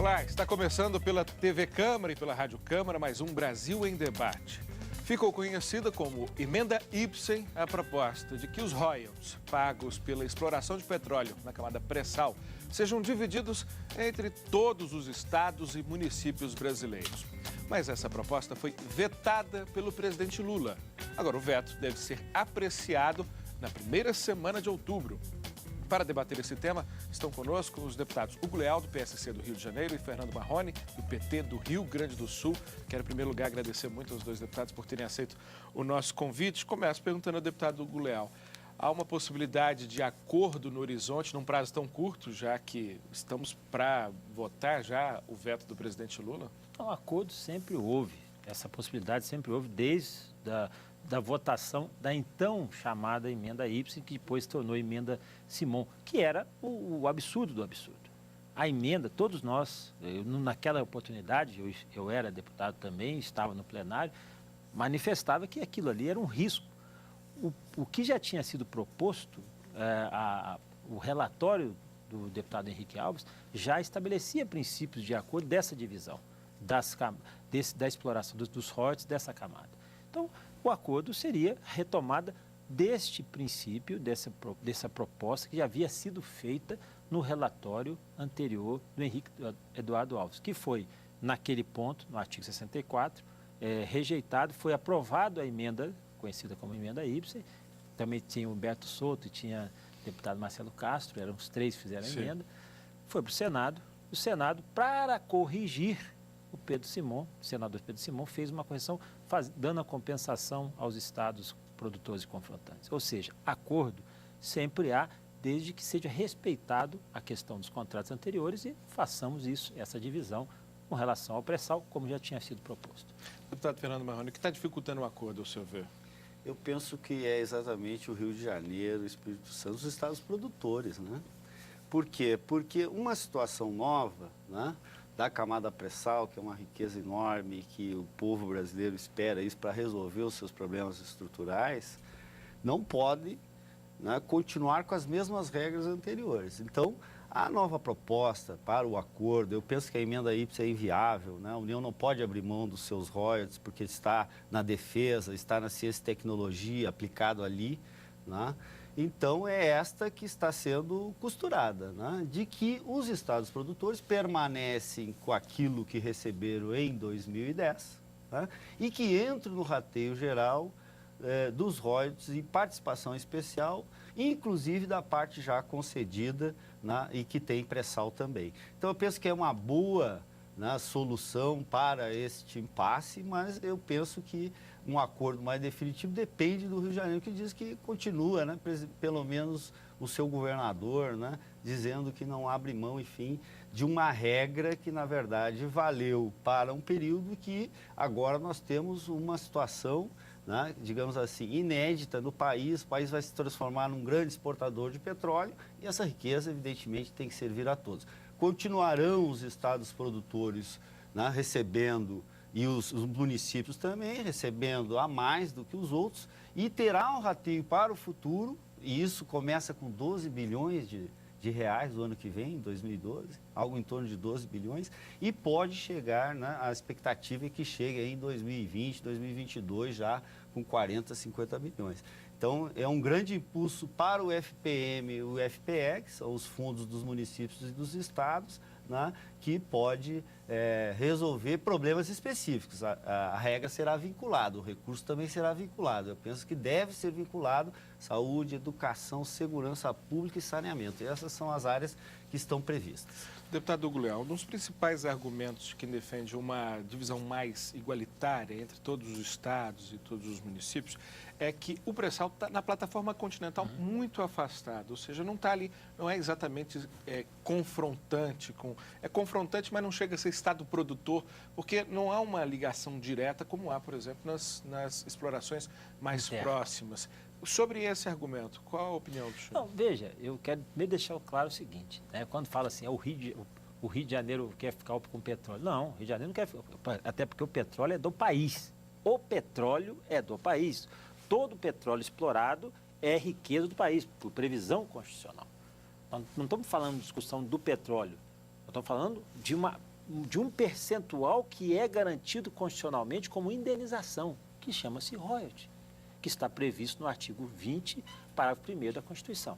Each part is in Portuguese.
Olá, está começando pela TV Câmara e pela Rádio Câmara mais um Brasil em Debate. Ficou conhecida como Emenda Ibsen a proposta de que os royalties pagos pela exploração de petróleo na camada pré-sal sejam divididos entre todos os estados e municípios brasileiros. Mas essa proposta foi vetada pelo presidente Lula. Agora, o veto deve ser apreciado na primeira semana de outubro. Para debater esse tema, estão conosco os deputados Hugo Leal, do PSC do Rio de Janeiro, e Fernando Marrone, do PT do Rio Grande do Sul. Quero, em primeiro lugar, agradecer muito aos dois deputados por terem aceito o nosso convite. Começo perguntando ao deputado Hugo Leal. Há uma possibilidade de acordo no horizonte, num prazo tão curto, já que estamos para votar já o veto do presidente Lula? O acordo sempre houve, essa possibilidade sempre houve desde da votação da então chamada emenda Ibsen, que depois se tornou emenda Simon, que era o absurdo do absurdo. A emenda, todos nós, naquela oportunidade, eu era deputado também, estava no plenário, manifestava que aquilo ali era um risco. O que já tinha sido proposto, o relatório do deputado Henrique Alves, já estabelecia princípios de acordo dessa divisão, da exploração dos royalties dessa camada. Então, o acordo seria retomada deste princípio, dessa proposta que já havia sido feita no relatório anterior do Henrique Eduardo Alves, que foi, naquele ponto, no artigo 64, rejeitado, foi aprovado a emenda, conhecida como emenda Ibsen, também tinha o Humberto Souto e tinha o deputado Marcelo Castro, eram os três que fizeram a emenda, foi para o Senado, para corrigir, o senador Pedro Simon, fez uma correção, dando a compensação aos estados produtores e confrontantes. Ou seja, acordo sempre há, desde que seja respeitado a questão dos contratos anteriores e façamos essa divisão com relação ao pré-sal, como já tinha sido proposto. Deputado Fernando Marrone, o que está dificultando o acordo, ao seu ver? Eu penso que é exatamente o Rio de Janeiro, o Espírito Santo, os estados produtores, né? Por quê? Porque uma situação nova, né, da camada pré-sal, que é uma riqueza enorme, que o povo brasileiro espera isso para resolver os seus problemas estruturais, não pode, né, continuar com as mesmas regras anteriores. Então, a nova proposta para o acordo, eu penso que a emenda Ibsen é inviável, né? A União não pode abrir mão dos seus royalties, porque está na defesa, está na ciência e tecnologia aplicado ali, né? Então, é esta que está sendo costurada, né? De que os estados produtores permanecem com aquilo que receberam em 2010, né? E que entram no rateio geral dos royalties e participação especial, inclusive da parte já concedida, né? E que tem pré-sal também. Então, eu penso que é uma boa, né, solução para este impasse, mas eu penso que um acordo mais definitivo depende do Rio de Janeiro, que diz que continua, né, pelo menos o seu governador, né, dizendo que não abre mão, enfim, de uma regra que, na verdade, valeu para um período que agora nós temos uma situação, né, digamos assim, inédita no país. O país vai se transformar num grande exportador de petróleo e essa riqueza, evidentemente, tem que servir a todos. Continuarão os estados produtores, né, recebendo, e os municípios também recebendo a mais do que os outros, e terá um rateio para o futuro, e isso começa com 12 bilhões de reais do ano que vem, em 2012, algo em torno de 12 bilhões, e pode chegar, né, a expectativa é que chegue aí em 2020, 2022, já com 40, 50 bilhões. Então, é um grande impulso para o FPM e o FPE, que são os fundos dos municípios e dos estados, né, que pode resolver problemas específicos. A regra será vinculada, o recurso também será vinculado. Eu penso que deve ser vinculado saúde, educação, segurança pública e saneamento. E essas são as áreas que estão previstas. Deputado Hugo Leal, um dos principais argumentos de quem defende uma divisão mais igualitária entre todos os estados e todos os municípios é que o pré-sal está na plataforma continental muito afastado, ou seja, não está ali, não é exatamente confrontante, é confrontante, mas não chega a ser estado produtor, porque não há uma ligação direta como há, por exemplo, nas explorações mais próximas. Sobre esse argumento, qual a opinião do senhor? Não, veja, eu quero me deixar claro o seguinte, né? Quando fala assim, o Rio de Janeiro quer ficar com petróleo. Não, o Rio de Janeiro não quer ficar, até porque o petróleo é do país. O petróleo é do país. Todo o petróleo explorado é riqueza do país, por previsão constitucional. Então, não estamos falando de discussão do petróleo, estamos falando de uma de um percentual que é garantido constitucionalmente como indenização, que chama-se royalty, que está previsto no artigo 20, parágrafo 1º da Constituição.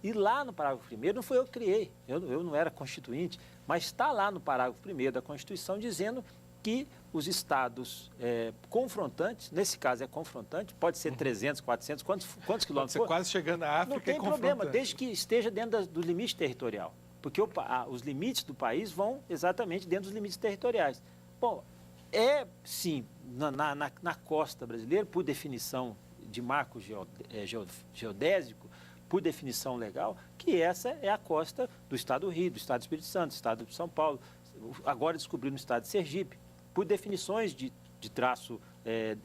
E lá no parágrafo 1º, não foi eu que criei, eu não era constituinte, mas está lá no parágrafo 1º da Constituição dizendo que os estados confrontantes, nesse caso é confrontante, pode ser 300, 400, quantos quilômetros Pode ser for, quase chegando à África não tem e problema, confrontando. desde que esteja dentro do limite territorial, porque os limites do país vão exatamente dentro dos limites territoriais. Bom, sim, na costa brasileira, por definição de marco geodésico, por definição legal, que essa é a costa do Estado do Rio, do Estado do Espírito Santo, do Estado de São Paulo, agora descobriu no Estado de Sergipe, por definições de traço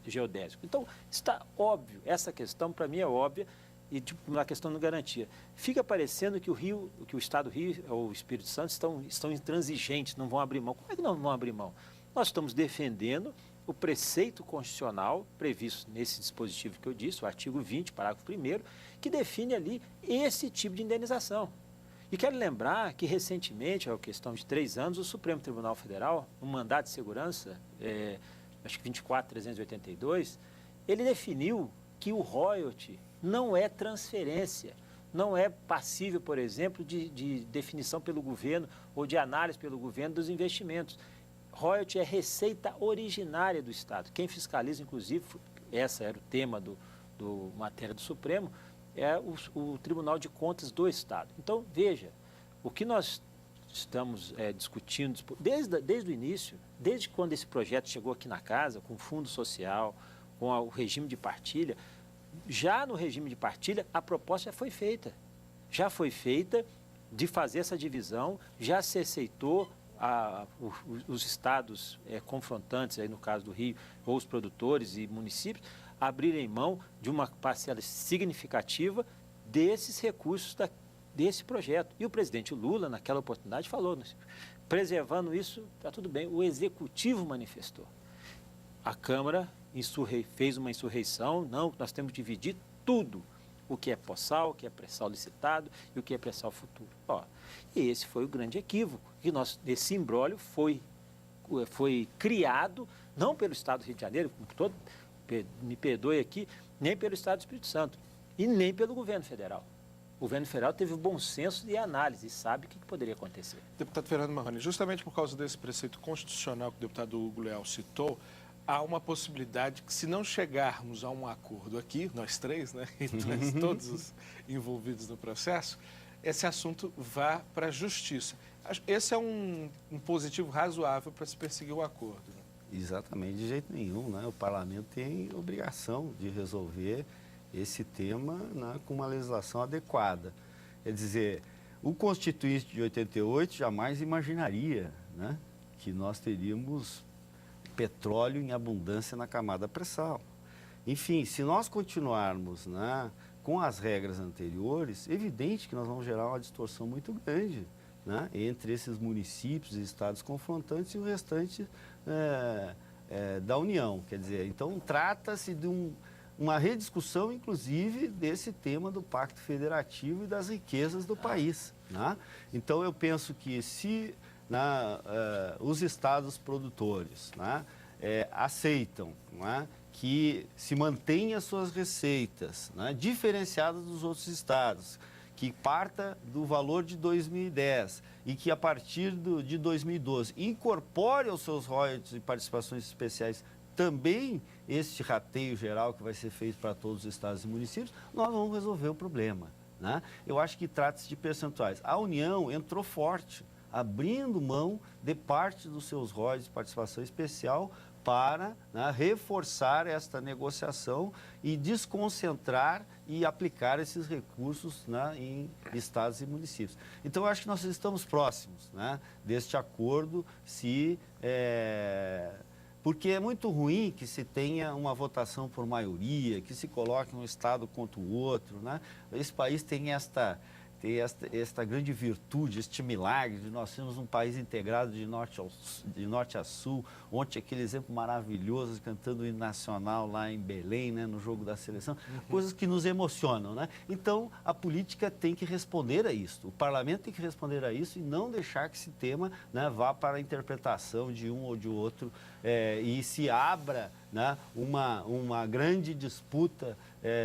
geodésico. Então, está óbvio, essa questão para mim é óbvia, e na questão de garantia. Fica parecendo que o Estado do Rio ou o Espírito Santo estão intransigentes, não vão abrir mão. Como é que não vão abrir mão? Nós estamos defendendo o preceito constitucional previsto nesse dispositivo que eu disse, o artigo 20, parágrafo 1º, que define ali esse tipo de indenização. E quero lembrar que, recentemente, há questão de 3 anos, o Supremo Tribunal Federal, no mandato de segurança, acho que 24.382, ele definiu que o royalty não é transferência, não é passível, por exemplo, de definição pelo governo ou de análise pelo governo dos investimentos. Royalty é receita originária do Estado. Quem fiscaliza, inclusive, esse era o tema do matéria do Supremo, é o Tribunal de Contas do Estado. Então, veja, o que nós estamos discutindo desde o início, desde quando esse projeto chegou aqui na casa, com o Fundo Social, com o regime de partilha, já no regime de partilha, a proposta já foi feita de fazer essa divisão, já se aceitou os estados confrontantes, aí no caso do Rio, ou os produtores e municípios, abrirem mão de uma parcela significativa desses recursos desse projeto. E o presidente Lula, naquela oportunidade, falou, preservando isso, está tudo bem. O Executivo manifestou. A Câmara fez uma insurreição, não, nós temos que dividir tudo, o que é pós-sal, o que é pré-sal licitado e o que é pré-sal futuro. E esse foi o grande equívoco, que esse imbróglio foi criado, não pelo Estado do Rio de Janeiro, me perdoe aqui, nem pelo Estado do Espírito Santo e nem pelo governo federal. O governo federal teve o bom senso de análise e sabe o que poderia acontecer. Deputado Fernando Marrone, justamente por causa desse preceito constitucional que o deputado Hugo Leal citou, há uma possibilidade que, se não chegarmos a um acordo aqui, nós três, né, e todos os envolvidos no processo, esse assunto vá para a justiça. Esse é um positivo razoável para se perseguir o acordo. Né? Exatamente, de jeito nenhum. Né? O parlamento tem obrigação de resolver esse tema, né, com uma legislação adequada. Quer dizer, o Constituinte de 88 jamais imaginaria, né, que nós teríamos petróleo em abundância na camada pré-sal. Enfim, se nós continuarmos, né, com as regras anteriores, é evidente que nós vamos gerar uma distorção muito grande, né, entre esses municípios e estados confrontantes e o restante da União. Quer dizer, então trata-se de uma rediscussão, inclusive, desse tema do Pacto Federativo e das riquezas do país. Né? Então, eu penso que se os estados produtores, né, aceitam, né, que se mantenha suas receitas, né, diferenciadas dos outros estados, que parta do valor de 2010 e que a partir de 2012 incorpore aos seus royalties e participações especiais também este rateio geral que vai ser feito para todos os estados e municípios, nós vamos resolver o problema. Né? Eu acho que trata-se de percentuais. A União entrou forte, abrindo mão de parte dos seus royalties de participação especial para, né, reforçar esta negociação e desconcentrar e aplicar esses recursos, né, em estados e municípios. Então, eu acho que nós estamos próximos, né, deste acordo, porque é muito ruim que se tenha uma votação por maioria, que se coloque um estado contra o outro. Né? Esse país tem tem esta grande virtude, este milagre de nós sermos um país integrado de norte a sul. Ontem aquele exemplo maravilhoso, cantando o hino nacional lá em Belém, né, no jogo da seleção, coisas que nos emocionam, né? Então, a política tem que responder a isso, o parlamento tem que responder a isso e não deixar que esse tema, né, vá para a interpretação de um ou de outro e se abra, né, uma grande disputa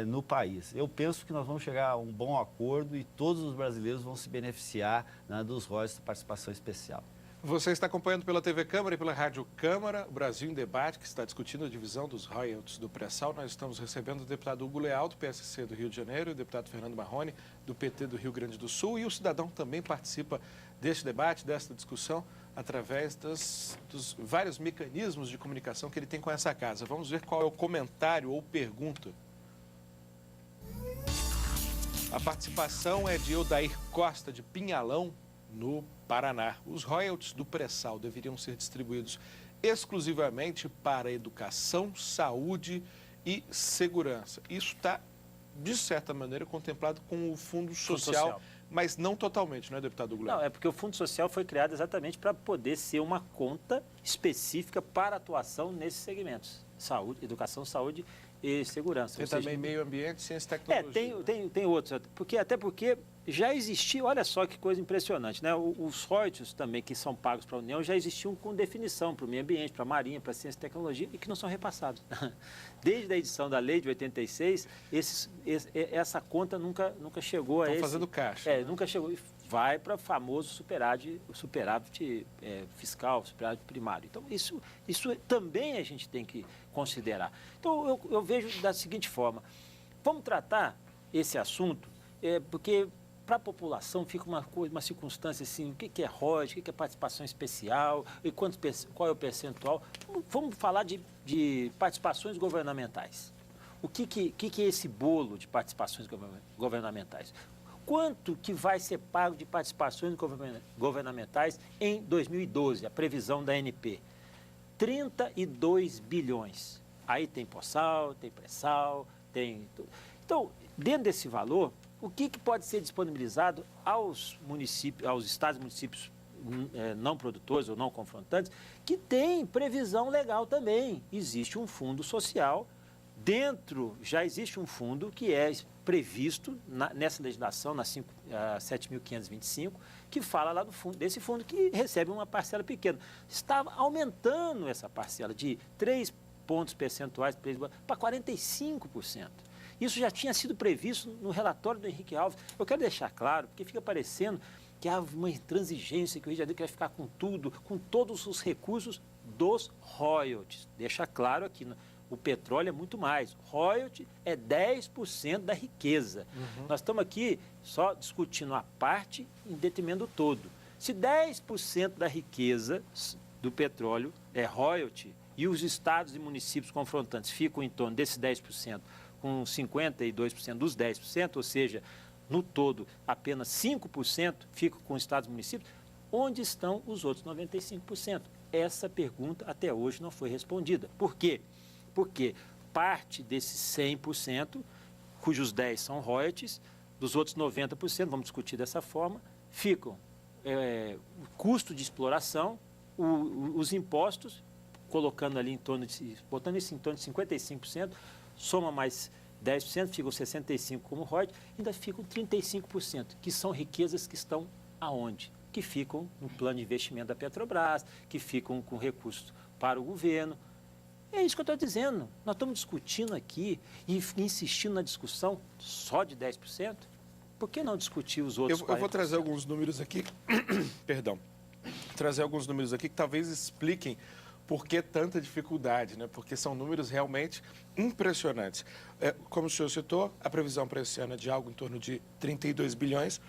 no país. Eu penso que nós vamos chegar a um bom acordo e todos os brasileiros vão se beneficiar, né, dos royalties de participação especial. Você está acompanhando pela TV Câmara e pela Rádio Câmara, o Brasil em Debate, que está discutindo a divisão dos royalties do pré-sal. Nós estamos recebendo o deputado Hugo Leal, do PSC do Rio de Janeiro, e o deputado Fernando Marrone, do PT do Rio Grande do Sul. E o cidadão também participa deste debate, desta discussão, através dos vários mecanismos de comunicação que ele tem com essa casa. Vamos ver qual é o comentário ou pergunta. A participação é de Odair Costa, de Pinhalão, no Paraná. Os royalties do pré-sal deveriam ser distribuídos exclusivamente para educação, saúde e segurança. Isso está, de certa maneira, contemplado com o Fundo Social, mas não totalmente, não é, deputado Goulart? Não, é porque o Fundo Social foi criado exatamente para poder ser uma conta específica para atuação nesses segmentos. Saúde, educação, saúde e segurança. Tem também meio ambiente, ciência e tecnologia. Tem outros. Até porque já existia, olha só que coisa impressionante, né? Os royalties também que são pagos para a União já existiam com definição para o meio ambiente, para a marinha, para a ciência e tecnologia e que não são repassados. Desde a edição da lei de 86, essa conta nunca chegou a esse... Estão fazendo caixa. Nunca chegou. Vai para o famoso superávit fiscal, superávit primário. Então, isso também a gente tem que considerar. Então, eu vejo da seguinte forma, vamos tratar esse assunto, porque para a população fica uma circunstância assim, o que é royalties, o que é participação especial, e qual é o percentual. Vamos falar de participações governamentais. O que é esse bolo de participações governamentais? Quanto que vai ser pago de participações governamentais em 2012, a previsão da ANP? 32 bilhões. Aí tem pós-sal, tem pré-sal, tem... Então, dentro desse valor, o que pode ser disponibilizado aos municípios, aos estados e municípios não produtores ou não confrontantes, que tem previsão legal também. Existe um fundo social, já existe um fundo que é previsto nessa legislação, na 7.525, que fala lá desse fundo que recebe uma parcela pequena. Estava aumentando essa parcela de 3 pontos percentuais para 45%. Isso já tinha sido previsto no relatório do Henrique Alves. Eu quero deixar claro, porque fica parecendo que há uma intransigência, que o Rio de Janeiro quer ficar com tudo, com todos os recursos dos royalties. Deixa claro aqui, o petróleo é muito mais. Royalty é 10% da riqueza. Nós estamos aqui só discutindo a parte em detrimento do todo. Se 10% da riqueza do petróleo é royalty e os estados e municípios confrontantes ficam em torno desses 10%, com 52% dos 10%, ou seja, no todo apenas 5% ficam com os estados e municípios, onde estão os outros 95%? Essa pergunta até hoje não foi respondida. Por quê? Porque parte desses 100%, cujos 10% são royalties, dos outros 90%, vamos discutir dessa forma, ficam o custo de exploração, os impostos, colocando ali botando isso em torno de 55%, soma mais 10%, ficam 65% como royalties, ainda ficam 35%, que são riquezas que estão aonde? Que ficam no plano de investimento da Petrobras, que ficam com recursos para o governo. É isso que eu estou dizendo. Nós estamos discutindo aqui e insistindo na discussão só de 10%. Por que não discutir os outros 40%? Eu vou trazer alguns números aqui, perdão, trazer alguns números aqui que talvez expliquem por que tanta dificuldade, né? Porque são números realmente impressionantes. Como o senhor citou, a previsão para esse ano é de algo em torno de 32 bilhões,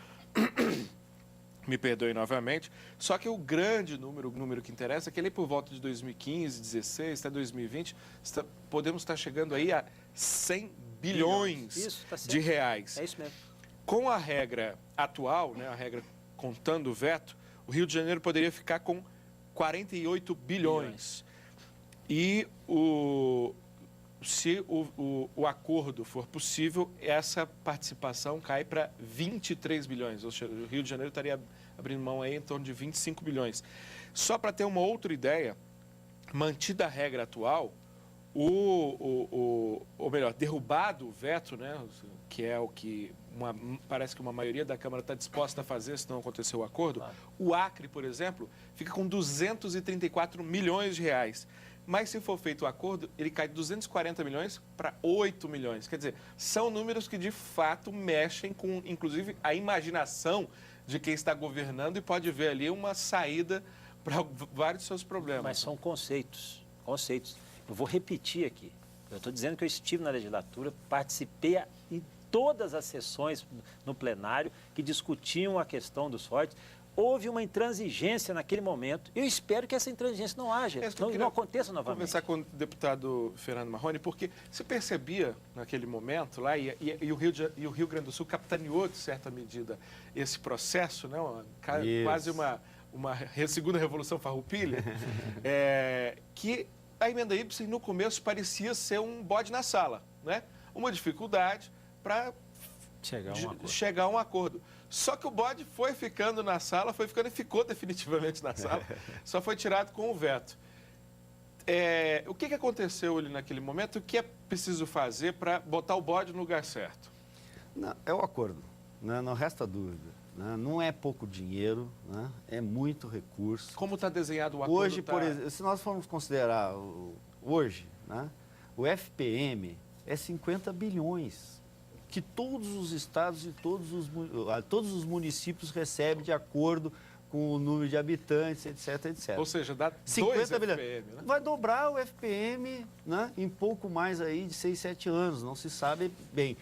me perdoe novamente, só que o grande número, o número que interessa, é que ele por volta de 2015, 2016, até 2020, podemos estar chegando aí a 100 bilhões isso, tá de reais. É isso mesmo. Com a regra atual, né, a regra contando o veto, o Rio de Janeiro poderia ficar com 48 bilhões. E se o acordo for possível, essa participação cai para 23 bilhões. Ou seja, o Rio de Janeiro estaria abrindo mão aí em torno de 25 bilhões. Só para ter uma outra ideia, mantida a regra atual, ou melhor, derrubado o veto, né, que é o que parece que uma maioria da Câmara está disposta a fazer se não acontecer o acordo, claro. O Acre, por exemplo, fica com 234 milhões de reais. Mas se for feito o acordo, ele cai de 240 milhões para 8 milhões. Quer dizer, são números que de fato mexem com, inclusive, a imaginação de quem está governando e pode ver ali uma saída para vários dos seus problemas. Mas são conceitos. Eu vou repetir aqui. Eu estou dizendo que eu estive na legislatura, participei em todas as sessões no plenário que discutiam a questão dos royalties. Houve uma intransigência naquele momento. Eu espero que essa intransigência não haja, não aconteça novamente. Vou conversar com o deputado Fernando Marrone, porque se percebia naquele momento lá, e o Rio Grande do Sul capitaneou, de certa medida, esse processo, né? Quase uma segunda Revolução Farroupilha, que a emenda Ibsen, no começo, parecia ser um bode na sala, né? Uma dificuldade para chegar a um acordo. Só que o bode foi ficando na sala, e ficou definitivamente na sala, só foi tirado com o veto. O que aconteceu ali naquele momento? O que é preciso fazer para botar o bode no lugar certo? Não, é o acordo, né? Não resta dúvida. Né? Não é pouco dinheiro, né? É muito recurso. Como está desenhado o acordo? Hoje, por exemplo, se nós formos considerar hoje, né? O FPM é 50 bilhões. Que todos os estados e todos os municípios recebem de acordo com o número de habitantes, etc. Ou seja, dá 50 bilhões. FPM, né? Vai dobrar o FPM, né, em pouco mais aí de 6, 7 anos, não se sabe bem.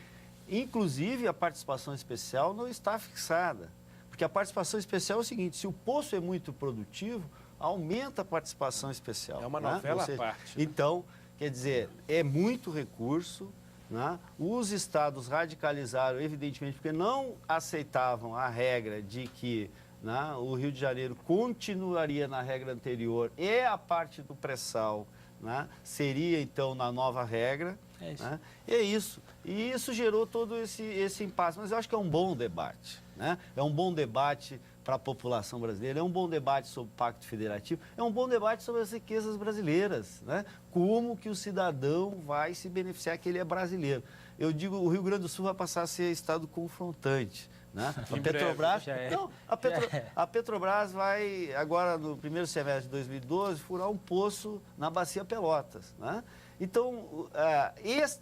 Inclusive, a participação especial não está fixada, porque a participação especial é o seguinte, se o poço é muito produtivo, aumenta a participação especial. É uma novela à parte. Né? Então, quer dizer, é muito recurso. Né? Os estados radicalizaram, evidentemente, porque não aceitavam a regra de que, né, o Rio de Janeiro continuaria na regra anterior e a parte do pré-sal, né, seria, então, na nova regra. É isso. Né? É isso. E isso gerou todo esse impasse. Mas eu acho que é um bom debate. Né? É um bom debate para a população brasileira, é um bom debate sobre o Pacto Federativo, é um bom debate sobre as riquezas brasileiras, né? Como que o cidadão vai se beneficiar que ele é brasileiro. Eu digo, o Rio Grande do Sul vai passar a ser estado confrontante. Né? A Petrobras vai, agora no primeiro semestre de 2012, furar um poço na Bacia Pelotas. Né? Então,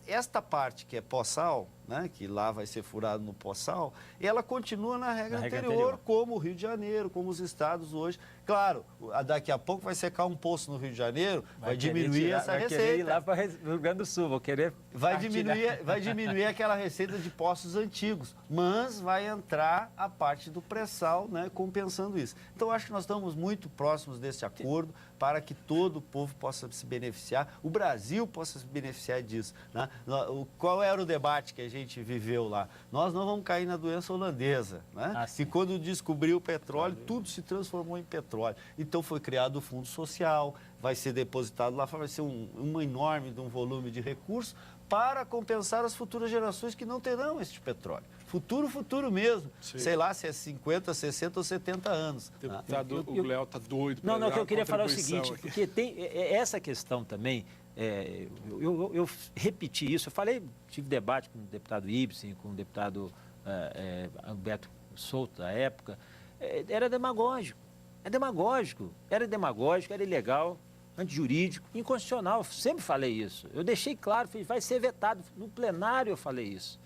esta parte que é pós-sal, né, que lá vai ser furado no pós-sal, ela continua na regra anterior, como o Rio de Janeiro, como os estados hoje. Claro, daqui a pouco vai secar um poço no Rio de Janeiro, vai diminuir essa receita. Vai querer ir lá para o Rio Grande do Sul, vou querer vai diminuir aquela receita de poços antigos, mas vai entrar a parte do pré-sal, né, compensando isso. Então, acho que nós estamos muito próximos desse acordo para que todo o povo possa se beneficiar, o Brasil possa se beneficiar disso. Né? Qual era o debate que a gente viveu lá? Nós não vamos cair na doença holandesa, né? Que quando descobriu o petróleo, tudo se transformou em petróleo. Então foi criado o Fundo Social, vai ser depositado lá, vai ser um enorme volume de recursos para compensar as futuras gerações que não terão este petróleo. Futuro mesmo. Sim. Sei lá se é 50, 60 ou 70 anos. O Léo está doido. Não, o que eu queria falar é o seguinte, porque tem essa questão também, eu repeti isso, tive debate com o deputado Ibsen, com o deputado Alberto Souto, da época, era demagógico, era ilegal, antijurídico, inconstitucional, sempre falei isso. Eu deixei claro, vai ser vetado, no plenário eu falei isso,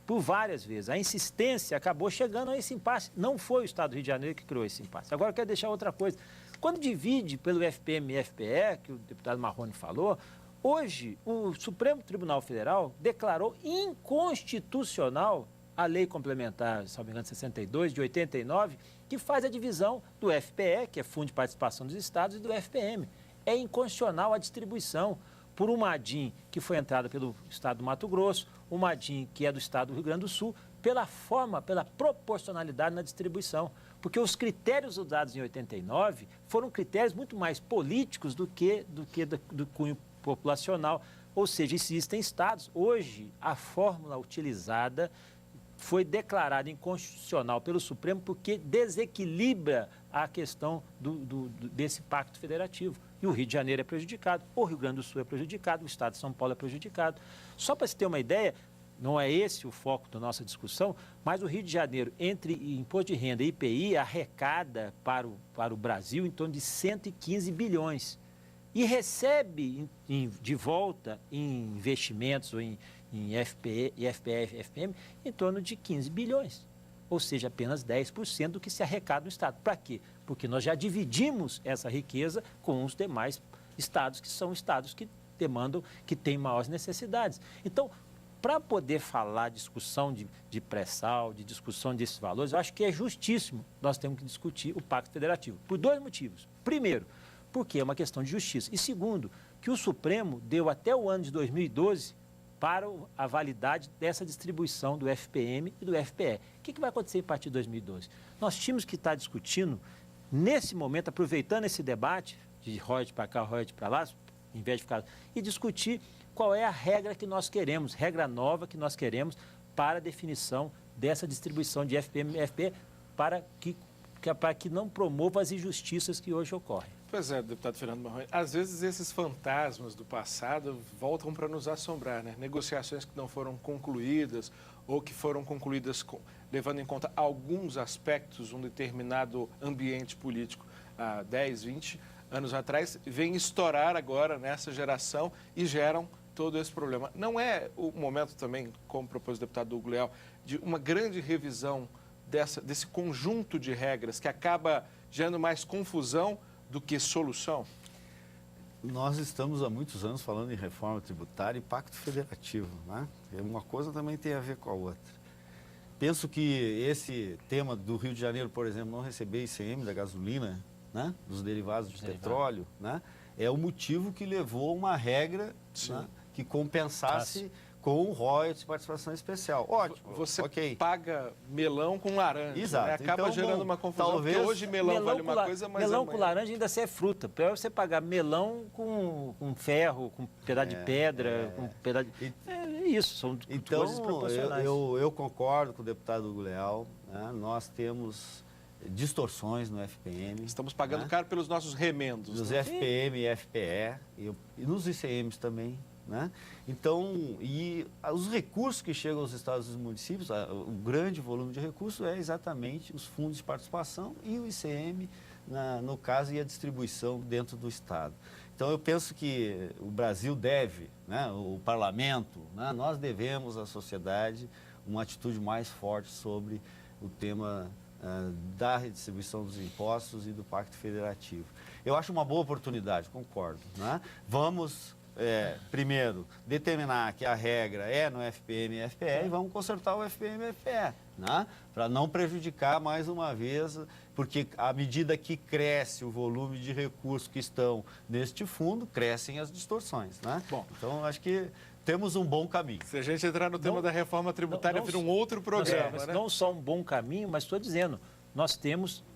por várias vezes. A insistência acabou chegando a esse impasse. Não foi o Estado do Rio de Janeiro que criou esse impasse. Agora eu quero deixar outra coisa. Quando divide pelo FPM e FPE, que o deputado Marrone falou, hoje o Supremo Tribunal Federal declarou inconstitucional a lei complementar, se não me engano, 62, de 89, que faz a divisão do FPE, que é Fundo de Participação dos Estados, e do FPM. É inconstitucional a distribuição por uma ADIM que foi entrada pelo Estado do Mato Grosso, uma ADIM que é do Estado do Rio Grande do Sul, pela proporcionalidade na distribuição. Porque os critérios usados em 89 foram critérios muito mais políticos do que do cunho populacional. Ou seja, existem estados. Hoje, a fórmula utilizada foi declarada inconstitucional pelo Supremo porque desequilibra a questão desse pacto federativo. E o Rio de Janeiro é prejudicado, o Rio Grande do Sul é prejudicado, o estado de São Paulo é prejudicado. Só para se ter uma ideia, não é esse o foco da nossa discussão, mas o Rio de Janeiro, entre imposto de renda e IPI, arrecada para o Brasil em torno de 115 bilhões. E recebe de volta em investimentos ou em FPE, IFPF, FPM, em torno de 15 bilhões. Ou seja, apenas 10% do que se arrecada no Estado. Para quê? Porque nós já dividimos essa riqueza com os demais estados, que são estados que demandam, que têm maiores necessidades. Então, para poder falar discussão de pré-sal, de discussão desses valores, eu acho que é justíssimo nós temos que discutir o Pacto Federativo. Por dois motivos. Primeiro, porque é uma questão de justiça. E segundo, que o Supremo deu até o ano de 2012 para a validade dessa distribuição do FPM e do FPE. O que vai acontecer a partir de 2012? Nós tínhamos que estar discutindo, nesse momento, aproveitando esse debate, de royalties para cá, royalties para lá, em vez de ficar... e discutir qual é a regra que nós queremos, regra nova que nós queremos para a definição dessa distribuição de FPM e FPE, para que não promova as injustiças que hoje ocorrem. Pois é, deputado Fernando Marrone, às vezes esses fantasmas do passado voltam para nos assombrar, né? Negociações que não foram concluídas ou que foram concluídas levando em conta alguns aspectos de um determinado ambiente político há 10, 20 anos atrás, vêm estourar agora nessa geração e geram todo esse problema. Não é o momento também, como propôs o deputado Hugo Leal, de uma grande revisão desse conjunto de regras que acaba gerando mais confusão do que solução? Nós estamos há muitos anos falando em reforma tributária e pacto federativo, né? Uma coisa também tem a ver com a outra. Penso que esse tema do Rio de Janeiro, por exemplo, não receber ICM da gasolina, né? Dos derivados de petróleo, né? É o motivo que levou uma regra, né? Que compensasse com royalties de participação especial. Ótimo. Você okay. paga melão com laranja. Exato. Né? Acaba então, gerando uma confusão, talvez... porque hoje melão vale uma coisa, mas melão com laranja ainda é fruta. Pior você pagar melão com ferro, com pedaço de pedra, com pedaço de... É isso, são coisas proporcionais. Eu concordo com o deputado Hugo Leal, né? Nós temos distorções no FPM. Estamos pagando, né? Caro pelos nossos remendos. Nos né? FPM e FPE e nos ICMs também. Né? Então, e os recursos que chegam aos estados e aos municípios, o grande volume de recursos é exatamente os fundos de participação e o ICM, no caso, e a distribuição dentro do estado. Então, eu penso que o Brasil deve, né, o parlamento, né, nós devemos à sociedade uma atitude mais forte sobre o tema da redistribuição dos impostos e do Pacto Federativo. Eu acho uma boa oportunidade, concordo. Né? Vamos... primeiro, determinar que a regra é no FPM e FPE e vamos consertar o FPM e FPE, né? Para não prejudicar mais uma vez, porque à medida que cresce o volume de recursos que estão neste fundo, crescem as distorções. Né? Bom, então, acho que temos um bom caminho. Se a gente entrar no tema da reforma tributária, vira um outro programa. Né? Não só um bom caminho, mas estou dizendo...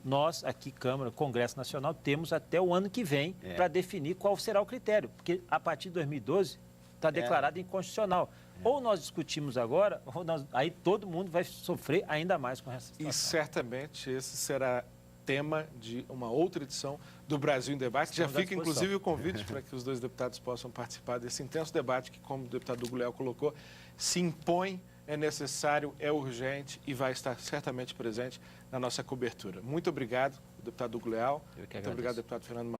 Nós aqui, Câmara, Congresso Nacional, temos até o ano que vem para definir qual será o critério, porque a partir de 2012 está declarado inconstitucional. Ou nós discutimos agora, ou aí todo mundo vai sofrer ainda mais com essa situação. E certamente esse será tema de uma outra edição do Brasil em Debate. Já fica, inclusive, o convite para que os dois deputados possam participar desse intenso debate que, como o deputado Hugo Leal colocou, se impõe, é necessário, é urgente e vai estar certamente presente na nossa cobertura. Muito obrigado, deputado Hugo Leal. Muito obrigado, deputado Fernando